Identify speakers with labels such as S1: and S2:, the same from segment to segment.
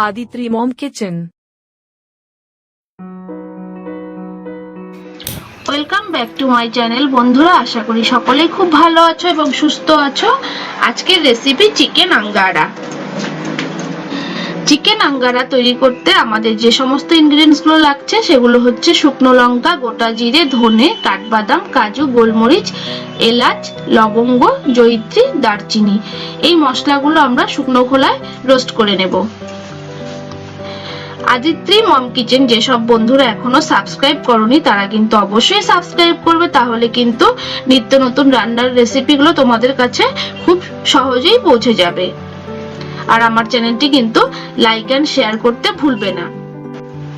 S1: Aditri Mom Kitchen.
S2: Welcome back to my channel. বন্ধুরা, আশা করি সকলেই খুব ভালো আছো এবং সুস্থ আছো। আজকের recipe chicken Angara. Chicken Angara তৈরি করতে আমাদের যে সমস্ত ইনগ্রেডিয়েন্টস গুলো লাগছে সেগুলো হচ্ছে শুকনো লঙ্কা, গোটা জিরে, ধনে, কাঠবাদাম, কাজু, গোলমরিচ, এলাচ, লবঙ্গ, জয়িত্রী, দারচিনি। এই মশলাগুলো আমরা শুকনো খোলায় রোস্ট করে নেব। আদিত্রি মম কিচেন যেসব বন্ধুরা এখনো সাবস্ক্রাইব করনি তারা কিন্তু অবশ্যই সাবস্ক্রাইব করবে, তাহলে কিন্তু নিত্য নতুন রান্নার রেসিপিগুলো তোমাদের কাছে খুব সহজেই পৌঁছে যাবে। আর আমার চ্যানেলটি কিন্তু লাইক এন্ড শেয়ার করতে ভুলবে না।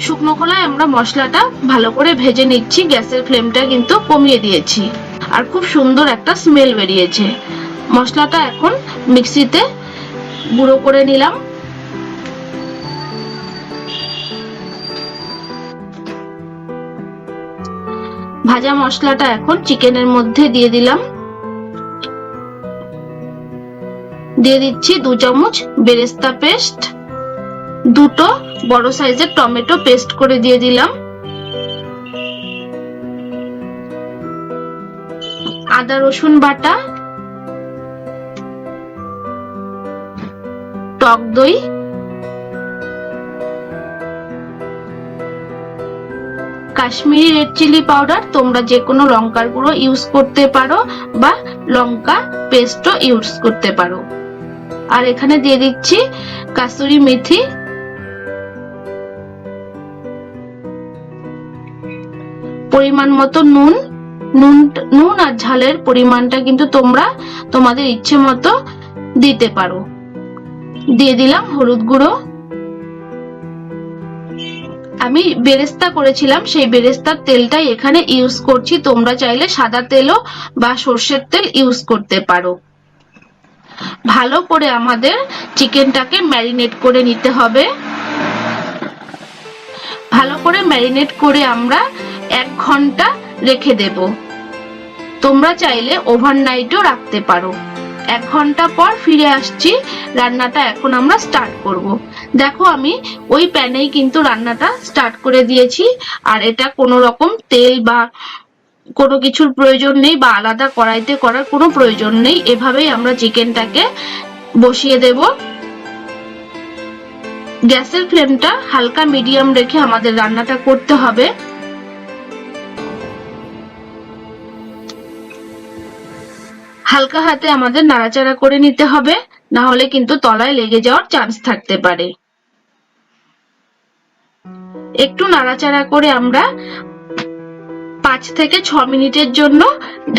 S2: শুকনো খোলায় আমরা মশলাটা ভালো করে ভেজে নিচ্ছি। গ্যাসের ফ্লেমটা কিন্তু কমিয়ে দিয়েছি আর খুব সুন্দর একটা স্মেল বেরিয়েছে। মশলাটা এখন মিক্সিতে গুঁড়ো করে নিলাম। ভাজা মশলাটা এখন চিকেনের মধ্যে দিয়ে দিলাম। দিয়ে দিচ্ছি 2 চামচ বেরেস্তা পেস্ট, 2টো বড় সাইজের টমেটো পেস্ট করে দিয়ে দিলাম, আদা রসুন বাটা, টক দই, কাশ্মীরি রেড চিলি পাউডার। তোমরা যে কোনো লঙ্কার গুঁড়ো ইউজ করতে পারো বা লঙ্কা পেস্টও ইউজ করতে পারো। আর এখানে দিয়ে দিচ্ছি কাসুরি মেথি, পরিমাণ মতো নুন। নুন আর ঝালের পরিমাণটা কিন্তু তোমরা তোমাদের ইচ্ছে মতো দিতে পারো। দিয়ে দিলাম হলুদ গুঁড়ো। আমি বেরেস্তা করেছিলাম, সেই বেরেস্তার তেলটাই এখানে ইউজ করছি। তোমরা চাইলে সাদা তেলও বা সর্ষের তেল ইউজ করতে পারো। ভালো করে আমাদের চিকেনটাকে ম্যারিনেট করে নিতে হবে। ভালো করে ম্যারিনেট করে আমরা 1 ঘন্টা রেখে দেব। তোমরা চাইলে ওভারনাইটও রাখতে পারো। 1 ঘন্টা পর ফিরে আসছি। রান্নাটা এখন আমরা স্টার্ট করব। দেখো, আমি ওই প্যানেই কিন্তু রান্নাটা স্টার্ট করে দিয়েছি। আর এটা কোনো রকম তেল বা কোনো কিছুর প্রয়োজন নেই বা আলাদা কড়াইতে করার কোনো প্রয়োজন নেই। এভাবেই আমরা চিকেনটাকে বসিয়ে দেব। গ্যাসের ফ্লেমটা হালকা মিডিয়াম রেখে আমাদের রান্নাটা করতে হবে। হালকা হাতে আমাদের নাড়াচাড়া করে নিতে হবে, না হলে কিন্তু তলায় লেগে যাওয়ার চান্স থাকতে পারে। একটু নাড়াচাড়া করে আমরা 5 থেকে 6 মিনিটের জন্য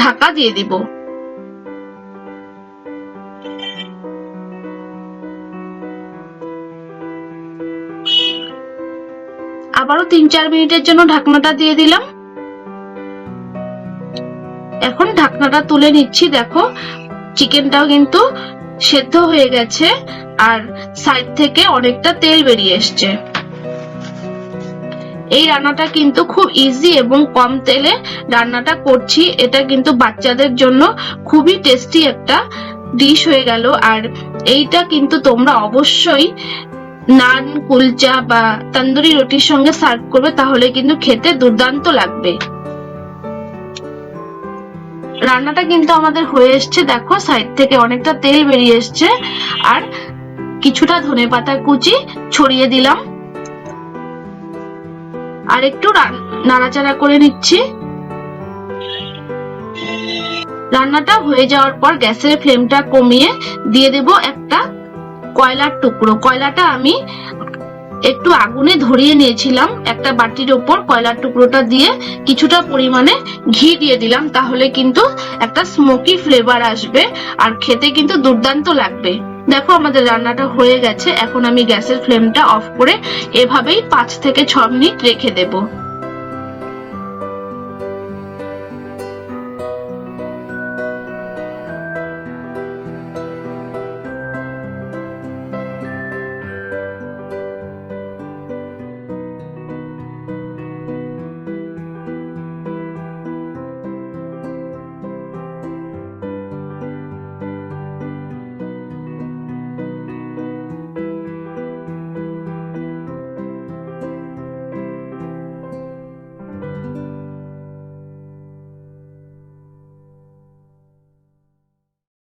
S2: ঢাকা দিয়ে দিব। আবারও 3-4 মিনিটের জন্য ঢাকনাটা দিয়ে দিলাম। এখন ঢাকনাটা তুলে নিচ্ছি। দেখো, চিকেনটাও কিন্তু সেদ্ধ হয়ে গেছে আর সাইড থেকে অনেকটা তেল বেরিয়ে এসছে। এই রান্নাটা কিন্তু খুব ইজি এবং কম তেলে রান্নাটা করছি। এটা কিন্তু বাচ্চাদের জন্য খুবই টেস্টি একটা ডিশ হয়ে গেল। আর এইটা কিন্তু তোমরা অবশ্যই নান, কুলচা বা তন্দুরি রুটির সঙ্গে সার্ভ করবে, তাহলে কিন্তু খেতে দুর্দান্ত লাগবে। রান্নাটা কিন্তু আমাদের হয়ে এসছে। দেখো, সাইড থেকে অনেকটা তেল বেরিয়ে এসছে আর কিছুটা ধনেপাতা কুচি ছড়িয়ে দিলাম। আর একটু নাড়াচাড়া করে নিচ্ছি। রান্নাটা হয়ে যাওয়ার পর গ্যাসের ফ্লেমটা কমিয়ে দিয়ে দেব একটা কয়লার টুকরো। কয়লাটা আমি একটু আগুনে ধরিয়ে নিয়েছিলাম। একটা বাটির ওপর কয়লার টুকরোটা দিয়ে কিছুটা পরিমাণে ঘি দিয়ে দিলাম, তাহলে কিন্তু একটা স্মোকি ফ্লেভার আসবে আর খেতে কিন্তু দুর্দান্ত লাগবে। দেখো, আমাদের রান্নাটা হয়ে গেছে। এখন আমি গ্যাসের ফ্লেমটা অফ করে এভাবেই 5 থেকে 6 মিনিট রেখে দেব।